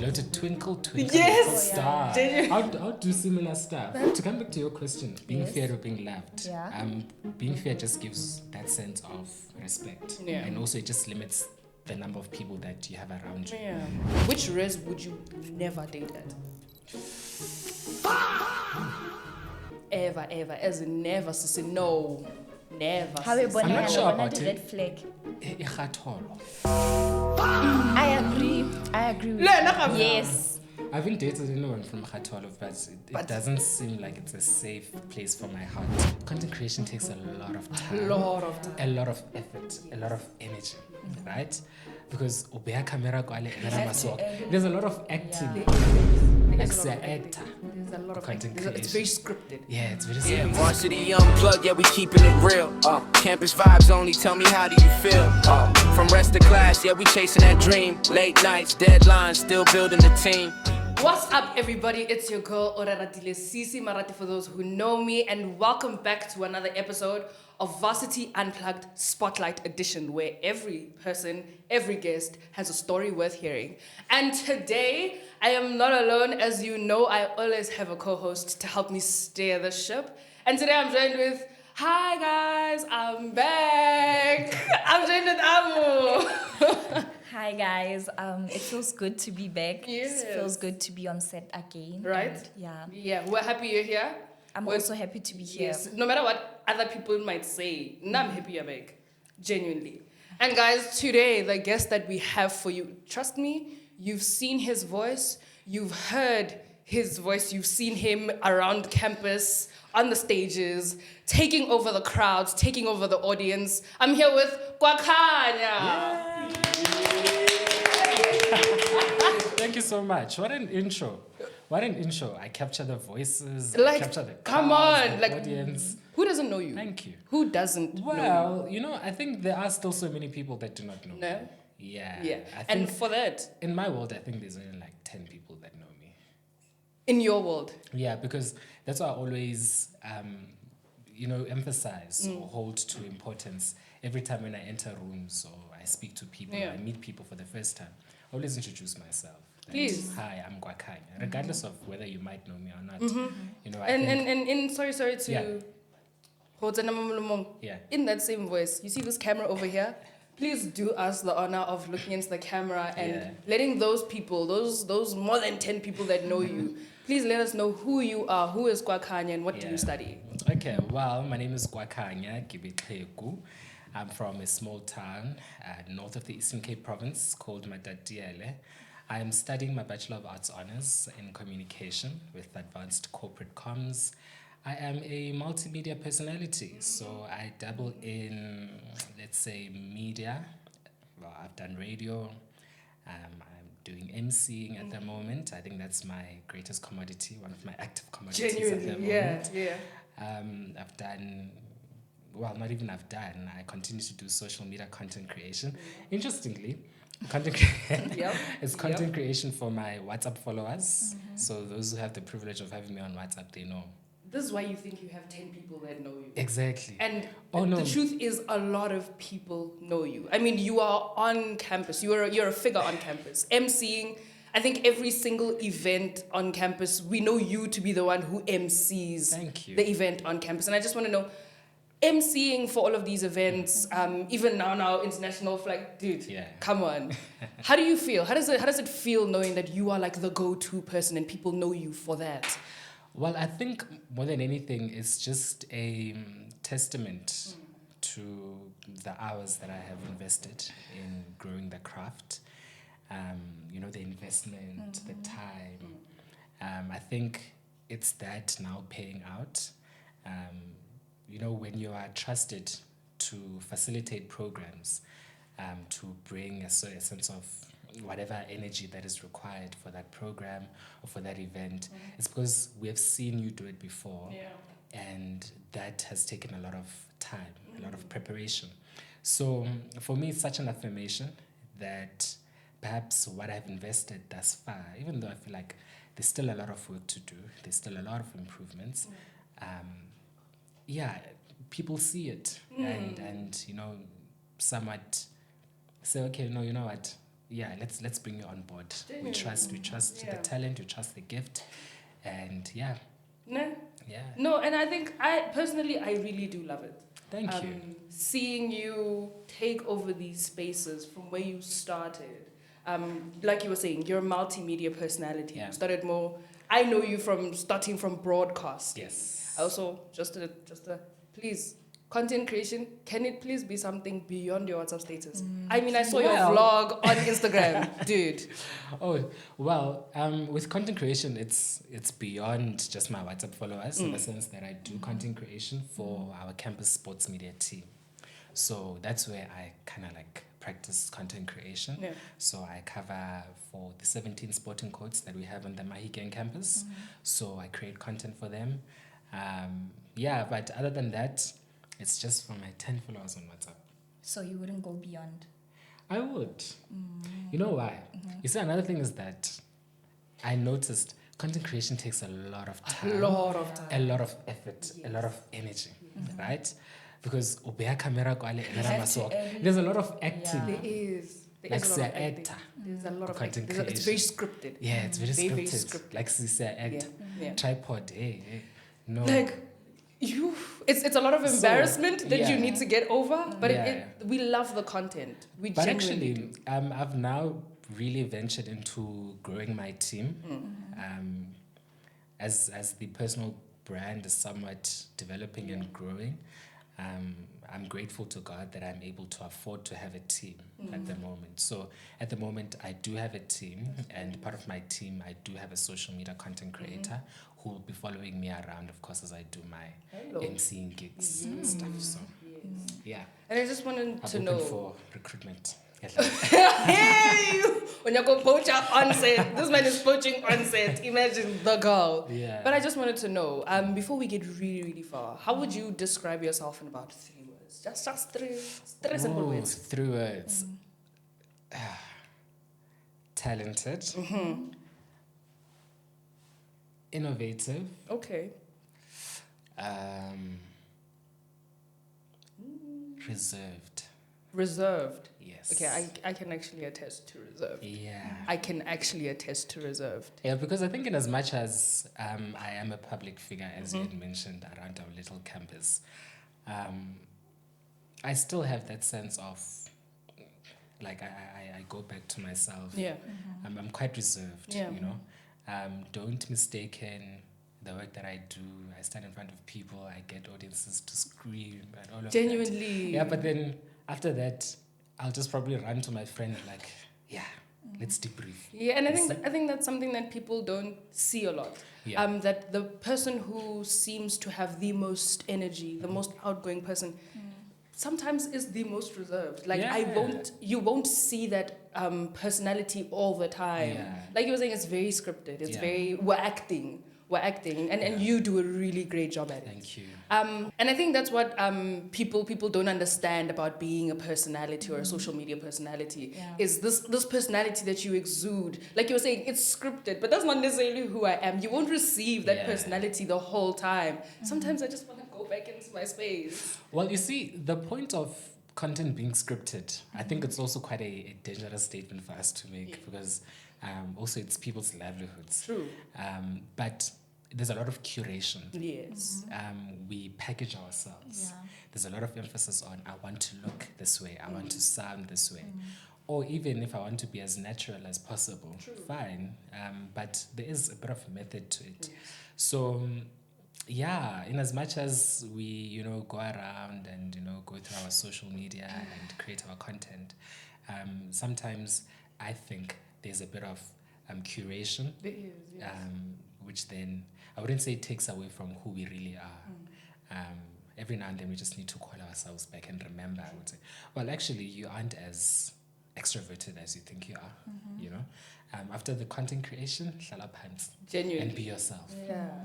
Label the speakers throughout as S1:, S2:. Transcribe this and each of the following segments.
S1: floated twinkle, twinkle,
S2: Yes!
S1: little star. I'll do similar stuff. To come back to your question, being feared or being loved.
S3: Yeah.
S1: Being feared just gives that sense of respect.
S2: Yeah.
S1: And also it just limits the number of people that you have around you.
S2: Yeah. Which res would you never date at? Ever, as in never, sister. No. Never.
S3: How
S2: sis.
S1: I'm not sure about
S3: the
S1: it.
S3: red flag.
S1: Ikhatholo.
S3: I agree. Yes.
S1: I haven't dated anyone from Khatolo, but it doesn't seem like it's a safe place for my heart. Content creation takes a lot of time. A lot of effort, a lot of energy, right? Because there's a lot of acting.
S2: There's a lot of
S1: content
S2: it's very scripted.
S1: Yeah, it's very
S4: Yeah,
S1: scripted.
S4: Varsity unplugged, yeah, we keeping it real. Campus vibes only, tell me how do you feel? From rest to class, yeah, we chasing that dream. Late nights, deadlines, still building the team.
S2: What's up, everybody? It's your girl, Oraratile Sisi Marati, for those who know me, and welcome back to another episode of Varsity Unplugged Spotlight Edition, where every person, every guest has a story worth hearing. And today, I am not alone. As you know, I always have a co-host to help me steer the ship. And today I'm joined with, hi guys, I'm back. I'm joined with Amu.
S3: Hi guys. It feels good to be back.
S2: Yes.
S3: It feels good to be on set again.
S2: Right?
S3: And yeah.
S2: Yeah, we're happy you're here.
S3: I'm also happy to be here.
S2: Yes, no matter what other people might say, I'm happy you're back. Genuinely. And guys, today, the guest that we have for you, trust me, you've seen his voice, you've heard his voice, you've seen him around campus, on the stages, taking over the crowds, taking over the audience. I'm here with Kwakhanya.
S1: Thank you so much. What an intro. I capture the voices,
S2: Like,
S1: I capture the
S2: come
S1: crowds,
S2: on,
S1: the
S2: like,
S1: audience.
S2: Who doesn't know you?
S1: Thank you.
S2: Who doesn't know
S1: Well, I think there are still so many people that do not know
S2: you? No?
S1: me. Yeah.
S2: Yeah.
S1: I
S2: And
S1: think
S2: for that,
S1: in my world, I think there's only like 10 people that know me.
S2: in your world,
S1: Yeah, because that's why I always, emphasize or hold to importance every time when I enter rooms or I speak to people,
S2: Yeah.
S1: I meet people for the first time. I always introduce myself. And,
S2: Please.
S1: Hi, I'm Kwakhanya, regardless of whether you might know me or not. I
S2: and
S1: think,
S2: sorry to
S1: Yeah. Yeah.
S2: in that same voice, you see this camera over here? Please do us the honor of looking into the camera and
S1: Yeah.
S2: letting those people, those more than 10 people that know you, please let us know who you are, who is Kwakhanya, and what do
S1: Yeah.
S2: you study?
S1: Okay, well, my name is Kwakhanya Gibixhegu. I'm from a small town north of the Eastern Cape province called Matatiele. I am studying my Bachelor of Arts Honours in Communication with Advanced Corporate Comms. I am a multimedia personality, so I dabble in, let's say, media. Well, I've done radio. I'm doing MCing at the moment. I think that's my greatest commodity, one of my active commodities at the moment.
S2: yeah.
S1: I've done, well, not even I've done, I continue to do social media content creation. Interestingly, it's content creation for my WhatsApp followers. So those who have the privilege of having me on WhatsApp, they know.
S2: This is why you think you have 10 people that know you.
S1: Exactly.
S2: And
S1: no.
S2: the truth is, a lot of people know you. I mean, you are on campus. You're a figure on campus. MCing, I think every single event on campus, we know you to be the one who MCs
S1: Thank you.
S2: the event on campus. And I just want to know, MCing for all of these events, even now international flag, dude,
S1: Yeah.
S2: come on. How do you feel? How does it feel knowing that you are like the go-to person and people know you for that?
S1: Well, I think more than anything, it's just a testament to the hours that I have invested in growing the craft. The investment, the time. I think it's that now paying out. When you are trusted to facilitate programs, to bring a sense of whatever energy that is required for that program or for that event, it's because we have seen you do it before.
S2: Yeah.
S1: And that has taken a lot of time, a lot of preparation. So for me, it's such an affirmation that perhaps what I've invested thus far, even though I feel like there's still a lot of work to do, there's still a lot of improvements, people see it and somewhat say, okay, no, you know what? let's bring you on board. We trust the talent, we trust the gift, and yeah.
S2: No.
S1: Yeah.
S2: No, and I think I really do love it.
S1: Thank you.
S2: Seeing you take over these spaces from where you started. Like you were saying, you're a multimedia personality.
S1: Yeah.
S2: You started more. I know you from starting from broadcast.
S1: Yes.
S2: Also, please, content creation. Can it please be something beyond your WhatsApp status? I mean, I saw your vlog on Instagram, dude.
S1: Oh well, with content creation, it's beyond just my WhatsApp followers in the sense that I do content creation for our campus sports media team. So that's where I kind of like practice content creation.
S2: Yeah.
S1: So I cover for the 17 sporting codes that we have on the Mahikeng campus. So I create content for them. But other than that, it's just for my 10 followers on WhatsApp.
S3: So you wouldn't go beyond?
S1: I would. You know why? You see, another thing is that I noticed content creation takes a lot of time.
S2: A lot of time.
S1: A lot of effort, a lot of energy, right? Because there's a lot of acting.
S2: There is
S1: Like
S2: a lot of
S1: say
S2: acting.
S1: actor.
S2: There's a lot of
S1: Content
S2: acting. It's very
S1: creation.
S2: scripted.
S1: Yeah, it's very
S2: Very
S1: scripted. Like say actor.
S2: Yeah.
S1: Tripod, hey. No.
S2: Like it's a lot of embarrassment that you need to get over, but we love the content.
S1: But
S2: genuinely
S1: actually,
S2: do.
S1: I've now really ventured into growing my team. As the personal brand is somewhat developing and growing, I'm grateful to God that I'm able to afford to have a team at the moment. So at the moment, I do have a team, and part of my team, I do have a social media content creator who will be following me around, of course, as I do my MCing gigs and stuff. So yeah,
S2: And I just wanted
S1: I'm
S2: to
S1: open
S2: know.
S1: for recruitment.
S2: Hey, when you go poacher on set, this man is poaching on set. Imagine the girl.
S1: Yeah.
S2: But I just wanted to know, before we get really, really far, how would you describe yourself in about 3 words? Just three simple words.
S1: 3 words. Talented. Innovative.
S2: Okay.
S1: Reserved.
S2: Reserved.
S1: Yes.
S2: Okay, I can actually attest to reserved.
S1: Yeah.
S2: I can actually attest to reserved.
S1: Yeah, because I think in as much as I am a public figure, as you had mentioned, around our little campus, I still have that sense of, like, I go back to myself.
S2: Yeah.
S1: I'm quite reserved,
S2: Yeah.
S1: you know. Don't mistaken the work that I do. I stand in front of people, I get audiences to scream and all of that.
S2: Genuinely.
S1: Yeah, but then after that, I'll just probably run to my friend like, let's debrief.
S2: Yeah, and I think that's something that people don't see a lot.
S1: Yeah.
S2: That the person who seems to have the most energy, the most outgoing person, sometimes is the most reserved. Like you won't see that personality all the time.
S1: Yeah.
S2: Like you were saying, it's very scripted. It's we're acting, and you do a really great job at it.
S1: Thank you.
S2: And I think that's what people don't understand about being a personality or a social media personality is this personality that you exude. Like you were saying, it's scripted, but that's not necessarily who I am. You won't receive that personality the whole time. Sometimes I just want to go back into my space.
S1: Well, you see, the point of content being scripted, I think it's also quite a dangerous statement for us to make because also it's people's livelihoods.
S2: True.
S1: But there's a lot of curation.
S2: Yes.
S1: We package ourselves.
S3: Yeah.
S1: There's a lot of emphasis on I want to look this way, I want to sound this way. Or even if I want to be as natural as possible, fine. But there is a bit of a method to it.
S2: Yes.
S1: So in as much as we, go around and, go through our social media and create our content, sometimes I think there's a bit of curation.
S2: There is, yes.
S1: Which then I wouldn't say it takes away from who we really are. Every now and then we just need to call ourselves back and remember. I would say, well, actually, you aren't as extroverted as you think you are. After the content creation, hlala phansi
S2: Genuinely.
S1: and be yourself.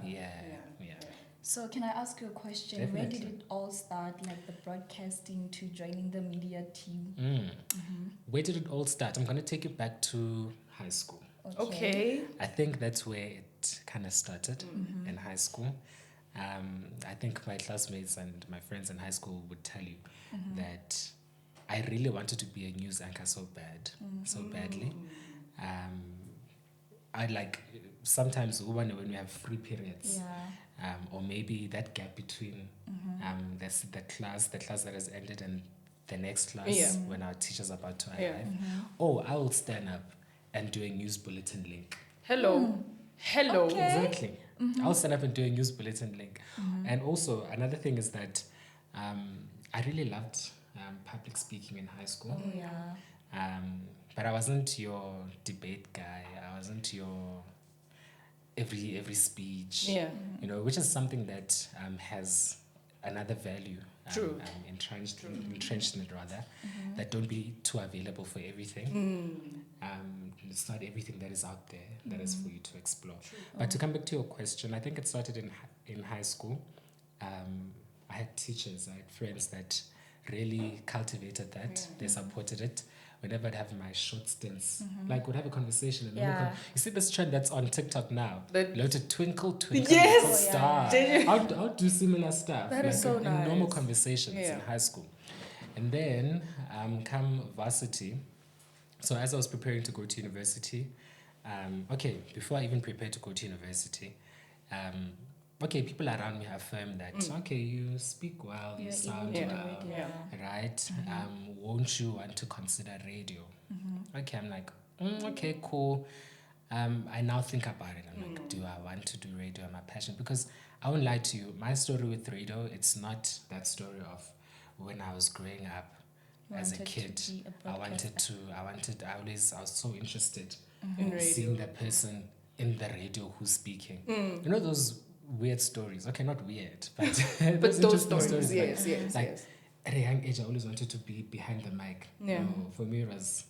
S1: Yeah.
S3: So can I ask you a question?
S1: Definitely.
S3: Where did it all start, like the broadcasting to joining the media team?
S1: Where did it all start? I'm going to take you back to high school.
S2: Okay.
S1: I think that's where it kind of started in high school. I think my classmates and my friends in high school would tell you that I really wanted to be a news anchor so badly. I like sometimes when we have free periods, or maybe that gap between the class that has ended and the next class when our teacher's about to arrive. Oh, I will stand up and do a news bulletin link.
S2: Hello.
S3: Okay.
S1: Exactly. I'll stand up and do a news bulletin link. And also another thing is that I really loved public speaking in high school.
S3: Oh, yeah.
S1: But I wasn't your debate guy. I wasn't your every speech.
S2: Yeah.
S1: You know, which is something that has another value.
S2: True.
S1: Entrenched in it rather. That don't be too available for everything. It's not everything that is out there that is for you to explore. But to come back to your question, I think it started in high school. I had teachers, I had friends that really cultivated that. They supported it. Whenever I'd have my short stints, like we'd have a conversation. And you see this trend that's on TikTok now? Loaded twinkle, twinkle,
S2: Yes!
S1: little star. I'll do similar stuff.
S2: That is so
S1: in
S2: nice.
S1: normal conversations in high school. And then come varsity. So as I was preparing to go to university, before I even prepared to go to university, people around me affirmed that, you speak well, you sound well, right? Won't you want to consider radio? Okay, I'm like, okay, cool. I now think about it. I'm like, do I want to do radio? Am I passionate? Because I won't lie to you, my story with radio, it's not that story of when I was growing up as a kid. I was so interested in seeing the person in the radio who's speaking. You know those weird stories? Okay, not weird, but
S2: those stories,
S1: like at a young age, I always wanted to be behind the mic.
S2: Yeah.
S1: You know, for me, it was,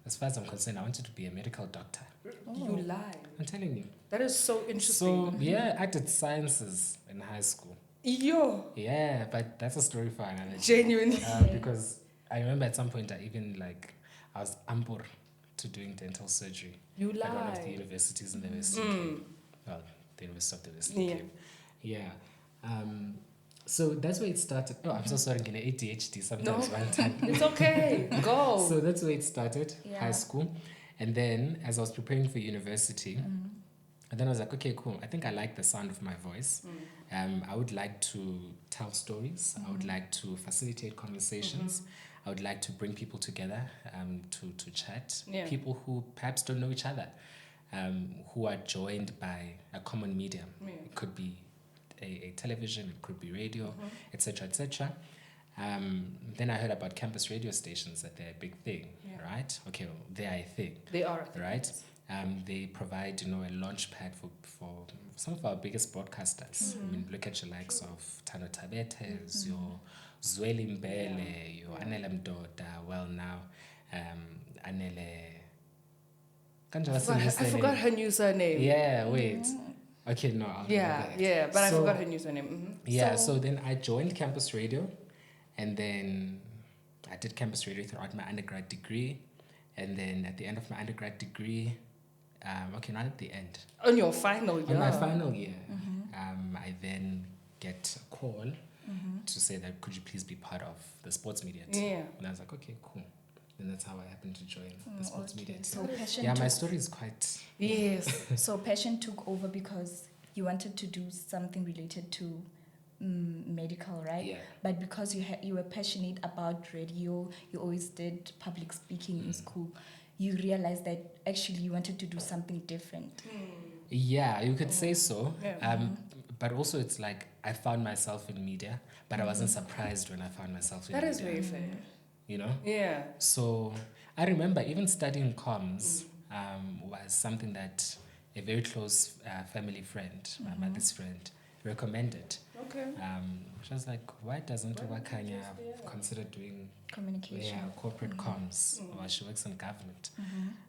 S1: as far as I'm concerned, I wanted to be a medical doctor.
S2: You lie.
S1: I'm telling you.
S2: That is so interesting.
S1: So, I did sciences in high school.
S2: Yo.
S1: Yeah, but that's a story for another day.
S2: Genuinely.
S1: Because I remember at some point I was ambur to doing dental surgery.
S2: You lie.
S1: At one of the universities in the Western Cape. Well, the University of the Western Cape. Yeah. So that's where it started. Oh, I'm so sorry, I'm getting ADHD sometimes one time.
S2: It's okay. Go.
S1: So that's where it started, high school. And then as I was preparing for university, and then I was like, okay, cool. I think I like the sound of my voice. I would like to tell stories. I would like to facilitate conversations. I would like to bring people together to chat. People who perhaps don't know each other, who are joined by a common medium. It could be a television, it could be radio, etc., etc. Then I heard about campus radio stations, that they're a big thing, right? Okay, well, they are a thing.
S2: They are a thing.
S1: Right? They provide, a launch pad for some of our biggest broadcasters. I mean, look at your likes of Tano Tabetes, your Zweli Mbele, your Anele Mdoda, well now, Anele...
S2: I forgot her new surname.
S1: Yeah, wait. Okay, no, I'll
S2: but I forgot her new surname.
S1: So then I joined campus radio, and then I did campus radio throughout my undergrad degree, and then at the end of my undergrad degree, not at the end.
S2: On your final year.
S1: On my final year, I then get a call to say that could you please be part of the sports media team?
S2: Yeah.
S1: And I was like, okay, cool. And that's how I happened to join the sports media team.
S3: So passion
S1: my story is quite...
S2: Yes.
S3: So passion took over because you wanted to do something related to medical, right?
S1: Yeah.
S3: But because you were passionate about radio, you always did public speaking in school, you realized that actually you wanted to do something different.
S1: Yeah, you could say so.
S2: Yeah.
S1: But also it's like I found myself in media, but I wasn't surprised when I found myself in
S2: That
S1: media.
S2: is very fair.
S1: You know?
S2: Yeah.
S1: So I remember even studying comms was something that a very close family friend, my mother's friend, recommended.
S2: Okay.
S1: She was like, why doesn't Kwakhanya consider doing corporate comms? Or she works in government.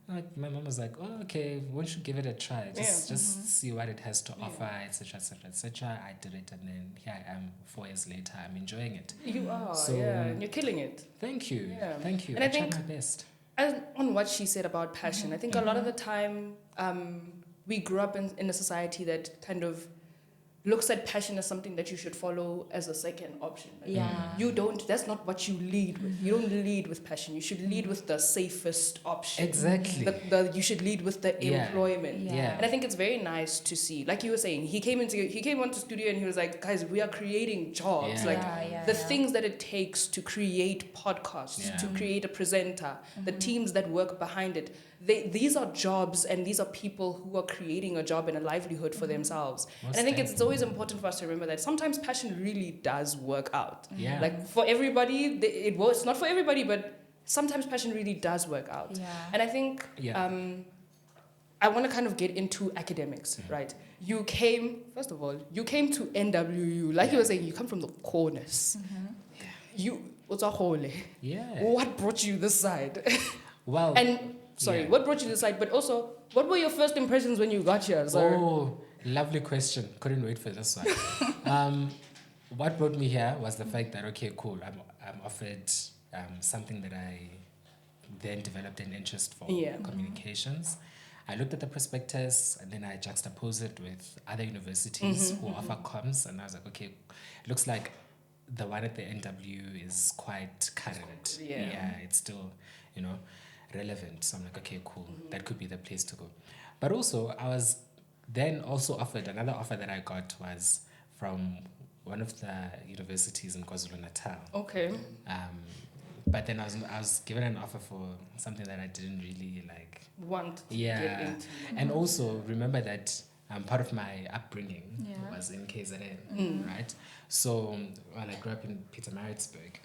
S1: Like, my mom was like, oh, okay, won't you give it a try? Just see what it has to offer, etc., etc., etc. I did it, and then here I am 4 years later. I'm enjoying it.
S2: You are,
S1: So-
S2: and you're killing it.
S1: Thank you.
S2: Yeah.
S1: Thank you.
S2: And I
S1: I
S2: think-
S1: tried my best.
S2: And on what she said about passion, I think a lot of the time we grew up in a society that kind of looks at passion as something that you should follow as a second option. Like,
S3: Yeah.
S2: you don't, that's not what you lead with. You don't lead with passion. You should lead with the safest option.
S1: Exactly.
S2: You should lead with the employment.
S3: Yeah.
S2: And I think it's very nice to see, like you were saying, he came onto studio and he was like, guys, we are creating jobs.
S1: Yeah.
S2: Like the things that it takes to create podcasts, to create a presenter, the teams that work behind it. These are jobs, and these are people who are creating a job and a livelihood for themselves.
S1: Most
S2: and I think it's
S1: definitely.
S2: always important for us to remember that sometimes passion really does work out.
S1: Yeah.
S2: Like for everybody, it works. Not for everybody, but sometimes passion really does work out.
S3: Yeah.
S2: And I think I want to kind of get into academics, right? You came to NWU. Like you were saying, you come from the corners. What's a hole?
S1: Yeah.
S2: What brought you this side?
S1: Well.
S2: What brought you this side? But also, what were your first impressions when you got here, sir?
S1: Oh, lovely question. Couldn't wait for this one. What brought me here was the fact that, okay, cool, I'm offered something that I then developed an interest for, communications. I looked at the prospectus and then I juxtaposed it with other universities who offer comms, and I was like, okay, it looks like the one at the NWU is quite current. Yeah, it's still, relevant. So I'm like, okay, cool, that could be the place to go. But also, I was then also offered, another offer that I got was from one of the universities in KwaZulu-Natal.
S2: Okay.
S1: But then I was given an offer for something that I didn't really like.
S2: Want to get into.
S1: And also remember that part of my upbringing was in KZN, right? So I grew up in Pietermaritzburg,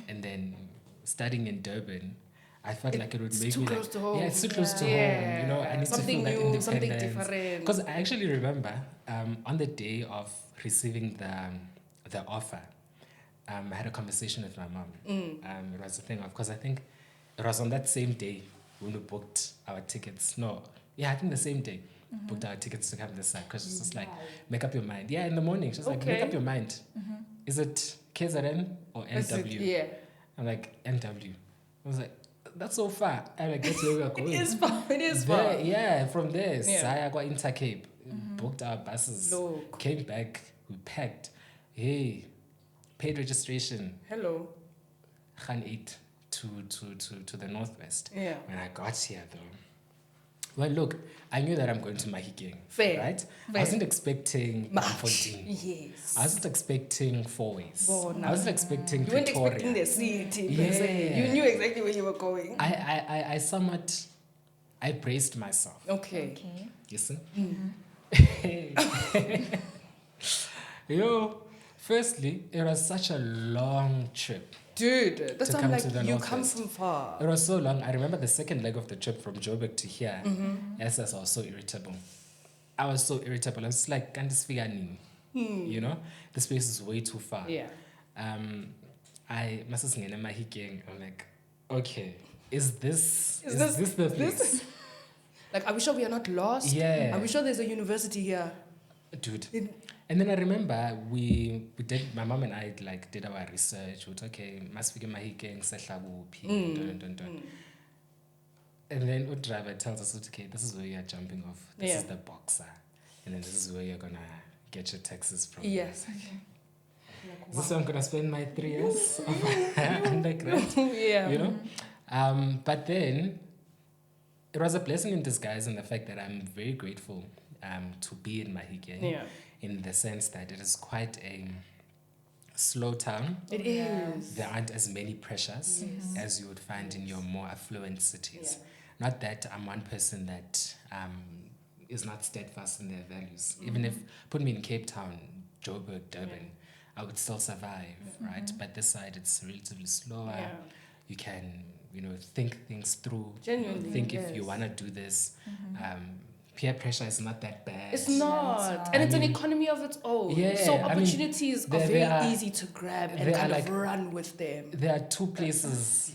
S1: and then studying in Durban, I felt like it would make me
S2: close to home.
S1: Yeah, it's too close to home. I need
S2: Something
S1: to feel
S2: new,
S1: that
S2: something
S1: independence.
S2: different.
S1: Because I actually remember on the day of receiving the offer, I had a conversation with my mom. It was a thing of, because I think it was on that same day when we booked our tickets. I think the same day booked our tickets to come this side, because she's just like, make up your mind. Yeah, in the morning, she's like, make up your mind. Is it KZN or NW? I'm like, NW. I was like, that's so far. I'm like, that's where we are going.
S2: It is far.
S1: Yeah, from there, Saya got Intercape, booked our buses,
S2: Look.
S1: came back, we packed. Hey, paid registration.
S2: Hello.
S1: Khan 8 to the northwest.
S2: Yeah.
S1: When I got here, though, well, look, I knew that I'm going to Mahikeng.
S2: Fair.
S1: Right? I
S2: Fair.
S1: wasn't expecting
S2: Much.
S1: Mafondini.
S2: Yes.
S1: I wasn't expecting Four Ways.
S2: Bona.
S1: I wasn't expecting
S2: You weren't
S1: Pretoria.
S2: expecting the city. per
S1: Yeah.
S2: se. You knew exactly where you were going.
S1: I somewhat, I braced myself.
S2: Okay.
S1: You see? Firstly, it was such a long trip.
S2: Dude, that's
S1: To
S2: why I'm
S1: come
S2: like,
S1: to the
S2: you come
S1: northwest.
S2: from far.
S1: It was so long. I remember the second leg of the trip from Joburg to here. Yes, I was so irritable. I was so irritable. I was like, can't this figure nini? This place is way too far.
S2: Yeah.
S1: I must have seen Mahikeng. I'm like, okay, is this
S2: Is
S1: the place?
S2: Like, are we sure we are not lost?
S1: Yeah.
S2: Are we sure there's a university here?
S1: Dude. And then I remember we did, my mom and I did our research. We thought, okay, must be Mahikeng, Sehlabupi, And then the driver tells us, okay, this is where you are jumping off. This is the Boxer. And then this is where you're going to get your taxes from.
S2: Yes.
S1: Is this where I'm going to spend my 3 years of undergrad?
S2: Yeah.
S1: But then it was a blessing in disguise in the fact that I'm very grateful to be in Mahikeng.
S2: Yeah.
S1: In the sense that it is quite a slow town.
S2: It is.
S1: There aren't as many pressures as you would find in your more affluent cities. Not that I'm one person that is not steadfast in their values. Even if put me in Cape Town, Joburg, Durban, I would still survive, right? But this side, it's relatively slower.
S2: Yeah.
S1: You can, think things through.
S2: Genuinely,
S1: Think if you want to do this. Peer pressure is not that bad.
S2: It's not. And it's an economy of its own.
S1: Yeah,
S2: So
S1: I mean,
S2: opportunities are
S1: there
S2: very
S1: are-
S2: easy to grab and
S1: there are
S2: kind of run with them.
S1: There are two places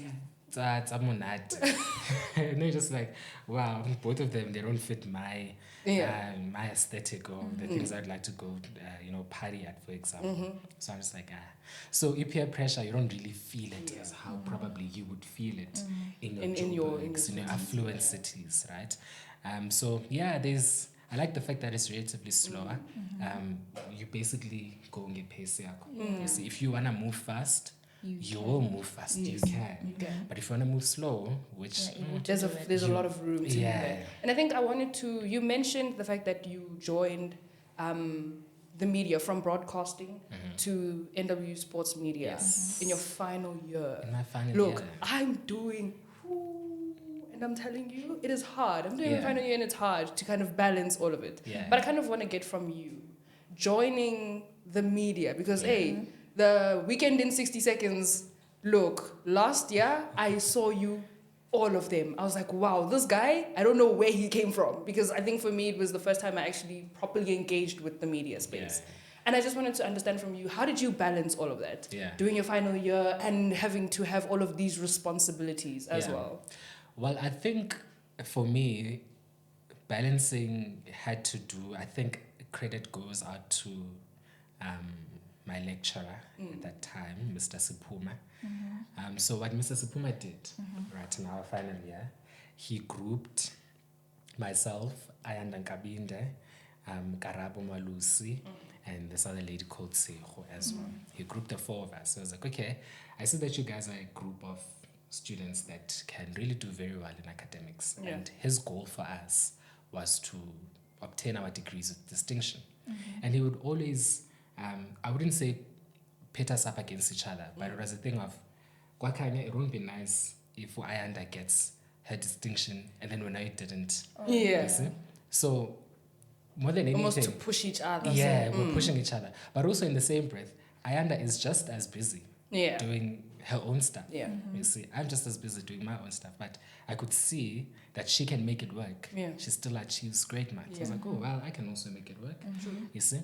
S1: that I'm on at. And they're just like, wow, both of them, they don't fit my my aesthetic or the things I'd like to go, party at, for example. So I'm just like, So peer pressure, you don't really feel it as how probably you would feel it in your
S2: In your
S1: Joburgs, affluent cities, right? There's I like the fact that it's relatively slower. You basically go and get pace. You see, if you wanna move fast, you will move fast. You can. But if you wanna move slow, which
S2: There's a lot of room to do
S1: Yeah.
S2: that. And I think I wanted to. You mentioned the fact that you joined the media from broadcasting to NWU Sports Media
S1: Yes.
S2: in your final year.
S1: in my final
S2: Look,
S1: year.
S2: I'm doing, and I'm telling you, it is hard. I'm doing my
S1: Yeah.
S2: final year, and it's hard to kind of balance all of it.
S1: Yeah.
S2: But I kind of want to get from you joining the media because, hey, the weekend in 60 seconds. Look, last year I saw you. All of them. I was like, wow, this guy, I don't know where he came from. Because I think for me, it was the first time I actually properly engaged with the media space.
S1: Yeah.
S2: And I just wanted to understand from you, how did you balance all of that?
S1: Yeah.
S2: Doing your final year and having to have all of these responsibilities as
S1: Yeah.
S2: well.
S1: Well, I think for me, balancing had to do, I think credit goes out to my lecturer at that time, Mr. Sipuma. So what Mr. Sipuma did, right, in our final year, he grouped myself, Ayanda Nkabinde, Karabo Malusi, and this other lady called Seho as well. He grouped the four of us. So I was like, okay, I see that you guys are a group of students that can really do very well in academics.
S2: Yeah.
S1: And his goal for us was to obtain our degrees with distinction. And he would always, I wouldn't say pit us up against each other, but it was a thing of, Kwakhanya, it won't be nice if Ayanda gets her distinction and then when I didn't.
S2: Yeah.
S1: You see? So more than anything,
S2: Almost to push each other.
S1: yeah, we're pushing each other. But also in the same breath, Ayanda is just as busy
S2: Yeah.
S1: doing her own stuff.
S2: Yeah.
S1: You see, I'm just as busy doing my own stuff, but I could see that she can make it work.
S2: Yeah.
S1: She still achieves great marks. I was
S2: Yeah.
S1: like, oh, well, I can also make it work. You see?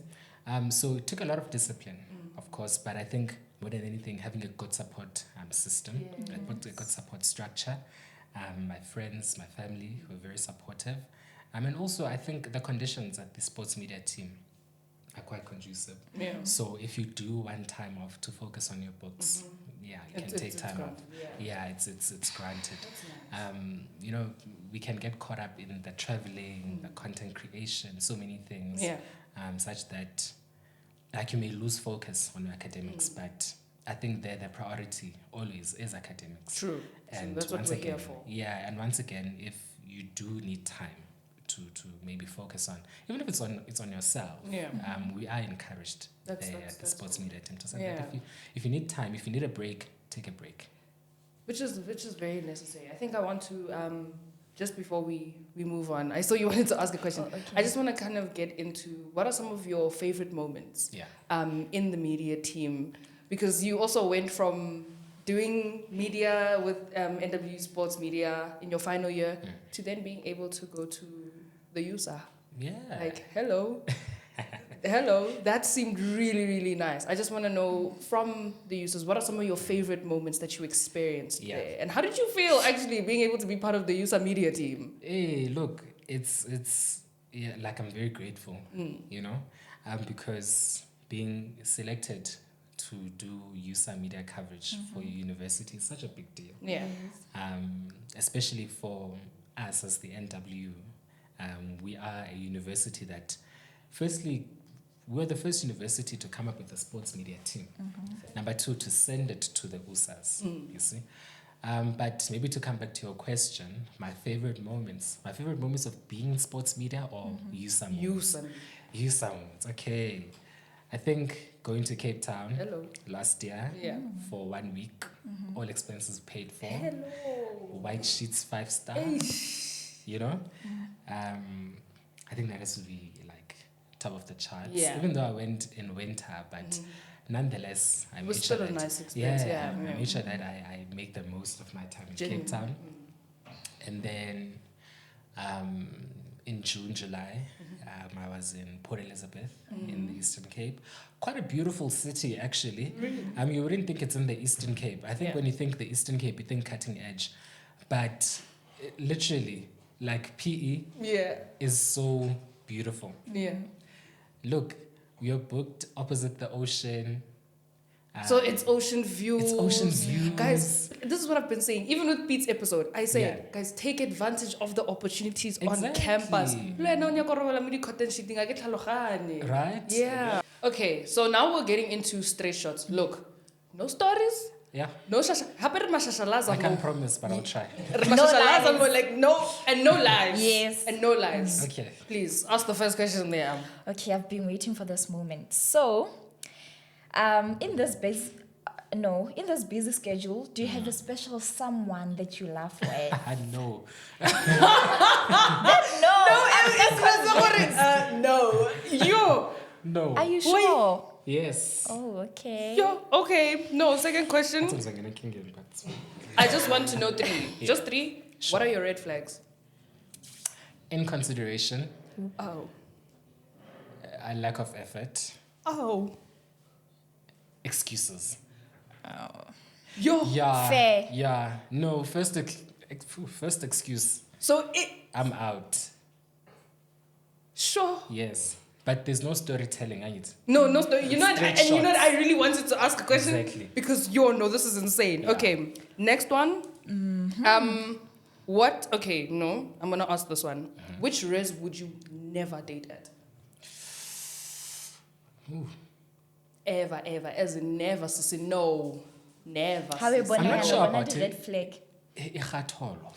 S1: So it took a lot of discipline, of course, but I think more than anything, having a good support system, a good support structure. My friends, my family were very supportive. And also, I think the conditions at the sports media team are quite conducive.
S2: Yeah.
S1: So if you do want time off to focus on your books, yeah, you can take time off. Yeah, it's granted. You know, we can get caught up in the traveling, the content creation, so many things,
S2: Yeah.
S1: such that like you may lose focus on your academics, but I think the priority always is academics.
S2: True.
S1: And
S2: that's what
S1: once
S2: we're
S1: again,
S2: here for.
S1: yeah, and once again, if you do need time to maybe focus on, even if it's on yourself,
S2: Yeah.
S1: we are encouraged
S2: That's
S1: at the
S2: that's
S1: sports
S2: cool.
S1: media team to say
S2: Yeah.
S1: that if you need time, if you need a break, take a break.
S2: Which is very necessary. I think I want to just before we move on. I saw you wanted to ask a question.
S3: Oh, okay.
S2: I just want to kind of get into what are some of your favorite moments
S1: Yeah.
S2: in the media team, because you also went from doing media with NWU Sports Media in your final year to then being able to go to the USA.
S1: Yeah.
S2: Like, hello. Hello, that seemed really, really nice. I just want to know from the users, what are some of your favorite moments that you experienced there? And how did you feel actually being able to be part of the USA media team?
S1: Hey, look, it's yeah, like I'm very grateful, you know, because being selected to do USA media coverage for your university is such a big deal.
S2: Yeah.
S1: Especially for us as the NWU. We are a university that, firstly, we're the first university to come up with a sports media team. Number two, to send it to the USAs, you see. But maybe to come back to your question, my favorite moments of being in sports media or USA moments? USA moments, okay. I think going to Cape Town last year for 1 week, all expenses paid for. White sheets 5-star, you know? I think that has to be like top of the charts.
S2: Yeah.
S1: Even though I went in winter, but nonetheless, I
S2: It was
S1: made
S2: still
S1: sure
S2: a
S1: that,
S2: nice experience, yeah.
S1: I made sure that I make the most of my time in Cape Town. And then in June, July, I was in Port Elizabeth in the Eastern Cape. Quite a beautiful city, actually.
S2: Really?
S1: You wouldn't think it's in the Eastern Cape. I think when you think the Eastern Cape, you think cutting edge. But literally, like PE is so beautiful.
S2: Yeah.
S1: Look, we are booked opposite the ocean.
S2: So it's ocean views.
S1: It's ocean views.
S2: Guys, this is what I've been saying. Even with Pete's episode, I said,
S1: Yeah.
S2: guys, take advantage of the opportunities on
S1: Exactly.
S2: campus. Right?
S1: Right?
S2: Yeah. Okay, so now we're getting into straight shots. Look, no stories,
S1: Yeah.
S2: no shasha.
S1: I can't promise, but I'll try.
S2: Like no and no lies.
S3: Yes.
S2: And no lies.
S1: Okay.
S2: Please ask the first question there.
S3: Okay, I've been waiting for this moment. So, in this busy schedule, do you have a special someone that you laugh with?
S1: I know.
S2: No. You.
S1: No.
S3: Are you sure?
S1: Yes.
S3: Oh, okay.
S2: Yo, okay. No, second question.
S1: Sounds like an king, but it's fine.
S2: I just want to know 3.
S1: Yeah.
S2: Just 3.
S1: Sure.
S2: What are your red flags?
S1: Inconsideration,
S2: Oh.
S1: a lack of effort,
S2: Oh.
S1: excuses.
S2: Yo.
S1: Yeah.
S3: Fair.
S1: Yeah. No, first excuse,
S2: So it.
S1: I'm out.
S2: Sure.
S1: Yes. But there's no storytelling, ain't.
S2: No, no story. You know, what,
S1: Straight
S2: and you know what,
S1: shots.
S2: I really wanted to ask a question
S1: Exactly.
S2: because no, this is insane.
S1: Yeah.
S2: Okay, next one. What? Okay, no, I'm gonna ask this one. Which res would you never date at?
S1: Ooh.
S2: Ever, as in never, sissy, no, never.
S3: How
S2: sis.
S1: I'm not sure about
S3: the
S1: it.
S3: red flag?
S1: Ikhatholo.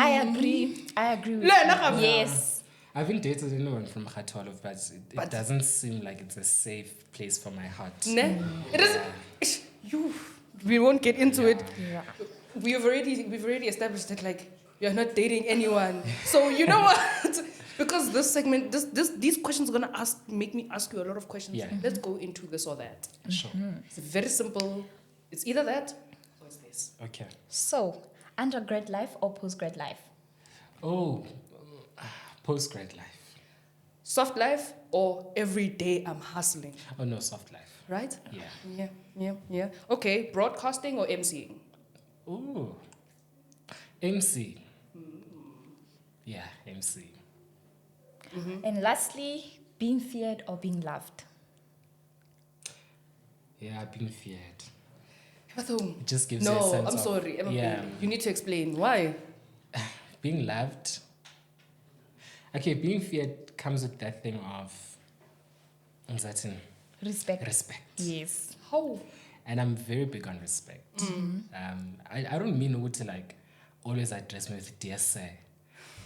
S3: I agree with
S2: Le,
S3: you.
S2: nakam-
S3: Yes.
S1: I haven't dated anyone from Khatolo, but it doesn't seem like it's a safe place for my heart.
S2: Ne? It is. You. We won't get into it.
S3: Yeah.
S2: We've already established that like you're not dating anyone. So you know what? Because this segment, these questions are gonna make me ask you a lot of questions.
S1: Yeah.
S2: Let's go into this or that.
S1: Sure.
S2: It's very simple. It's either that or it's this.
S1: Okay.
S3: So, undergrad life or postgrad life?
S1: Oh, post-grad life.
S2: Soft life or every day I'm hustling.
S1: Oh no, soft life.
S2: Right?
S1: Yeah.
S2: Yeah. Okay, broadcasting or MCing?
S1: Ooh. MC. Yeah, MC.
S3: And lastly, being feared or being loved?
S1: Yeah, being feared.
S2: Bathong.
S1: It just gives you a
S2: No,
S1: sense
S2: I'm
S1: of,
S2: sorry.
S1: Yeah.
S2: You need to explain why.
S1: Being loved. Okay, being feared comes with that thing of uncertain
S3: Respect.
S1: respect.
S3: Yes.
S2: How?
S1: And I'm very big on respect. I don't mean to like always address me with dear sir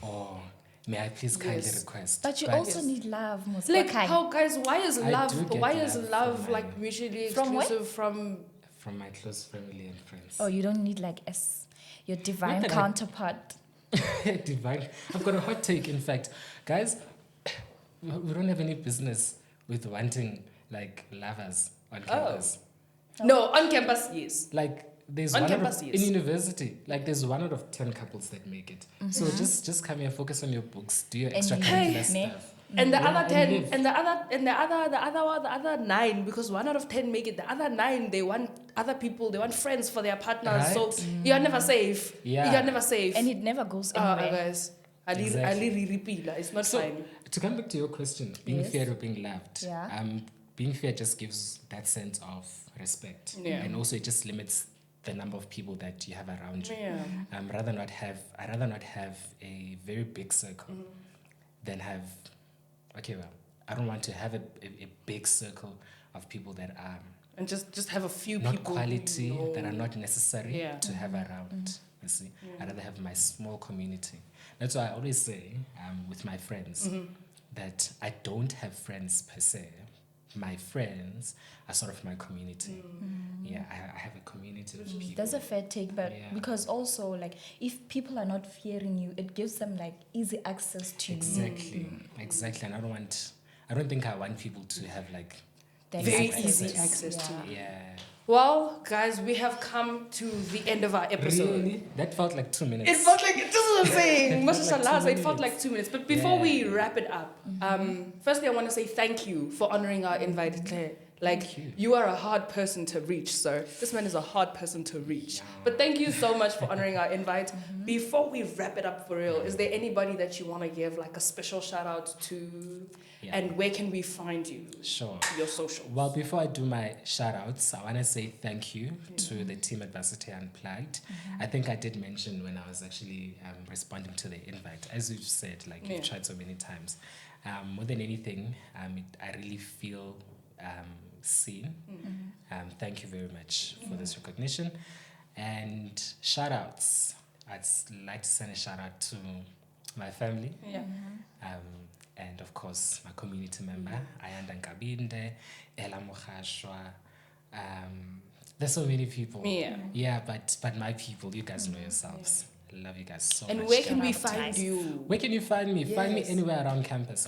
S1: or may I please kindly
S2: Yes.
S1: request.
S3: But you also need love, most
S2: Like
S3: okay.
S2: how, guys? Why is
S1: I
S2: love?
S1: do get
S2: Why is
S1: love
S2: love
S1: from
S2: like
S1: my-
S2: mutually
S3: From where?
S2: exclusive from?
S1: From my close family and friends.
S3: Oh, you don't need like your divine
S1: that I-
S3: counterpart.
S1: Divine. I've got a hot take, in fact. Guys, we don't have any business with wanting like lovers on campus.
S2: No, on campus, yes.
S1: Like there's
S2: On
S1: one
S2: campus,
S1: out of,
S2: yes.
S1: in university, like there's 1 out of 10 couples that make it. So just come here, focus on your books, do your
S3: And
S1: extracurricular
S3: live, ne?
S1: stuff.
S2: And the
S1: Yeah,
S2: other
S1: and
S2: 10,
S1: live.
S2: and the other 9, because 1 out of 10 make it. The other 9, they want other people, they want friends for their partners. So
S1: Right.
S2: you're never safe.
S1: Yeah.
S2: You're never safe.
S3: And it never goes anywhere.
S2: Guys,
S1: Exactly.
S2: it's not
S1: So
S2: fine.
S1: to come back to your question, being
S3: Yes.
S1: feared or being loved,
S3: Yeah.
S1: being feared just gives that sense of respect,
S2: Yeah.
S1: and also it just limits the number of people that you have around you.
S2: Yeah.
S1: I'd rather not have a very big circle than have. Okay, well, I don't want to have a big circle of people that are
S2: And just have a few
S1: not
S2: people.
S1: quality,
S2: you know.
S1: that are not necessary
S2: Yeah.
S1: to have around. You see, I'd rather have my small community. That's why I always say with my friends that I don't have friends per se. My friends are sort of my community. Yeah, I have a community of people.
S3: That's a fair take, but
S1: Yeah.
S3: because also like if people are not fearing you, it gives them like easy access to you.
S1: Exactly. And I don't think I want people to have like
S3: That
S2: Very
S3: access.
S2: easy access to
S3: Yeah.
S1: yeah.
S2: Well, guys, we have come to the end of our episode.
S1: Really? That felt like 2 minutes.
S2: It felt like, this is what I'm saying.
S1: It felt like
S2: Mashallah,
S1: 2
S2: it felt
S1: minutes.
S2: like 2 minutes. But before
S1: Yeah.
S2: we wrap it up, firstly, I want to say thank you for honoring our invite, Claire. Like, you are a hard person to reach, sir. This man is a hard person to reach. But thank you so much for honoring our invite. Before we wrap it up for real, is there anybody that you want to give like a special shout out to?
S1: Yeah.
S2: And where can we find you?
S1: Sure.
S2: Your social.
S1: Well, before I do my shout outs, I want to say thank you to the team at Varsity Unplugged. I think I did mention when I was actually responding to the invite, as you've said, like you've tried so many times. More than anything, I really feel seen. Thank you very much for this recognition. And shout outs. I'd like to send a shout out to my family. And of course, my community member, Ayanda Nkabinde, Ella Mokhashwa. There's so many people. Yeah, but my people, you guys know yourselves. I love you guys so much.
S2: And where can we find you?
S1: Where can you find me? Find me anywhere around campus.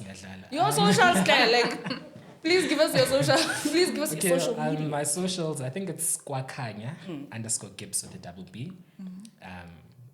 S2: Your socials, Claire, like, please give us your social. Please give us your social media.
S1: My socials, I think it's Kwakhanya _ Gibbs with a double B.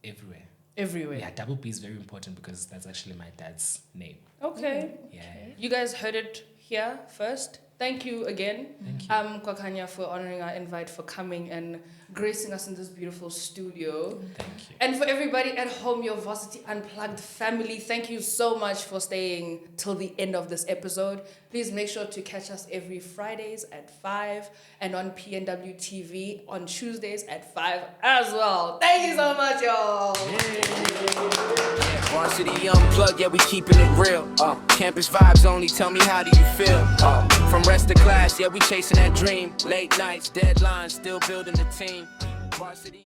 S1: Everywhere.
S2: Everywhere.
S1: Yeah, double B is very important because that's actually my dad's name.
S2: Okay.
S1: Yeah.
S2: You guys heard it here first. Thank you again.
S1: Thank you.
S2: Kwakhanya, for honoring our invite, for coming and gracing us in this beautiful studio.
S1: Thank you.
S2: And for everybody at home, your Varsity Unplugged family, thank you so much for staying till the end of this episode. Please make sure to catch us every Fridays at 5 and on PNW TV on Tuesdays at 5 as well. Thank you so much, y'all.
S4: Varsity Unplugged, yeah, we keeping it real. Campus vibes only, tell me how do you feel? From rest to class, yeah, we chasing that dream. Late nights, deadlines, still building the team. Varsity.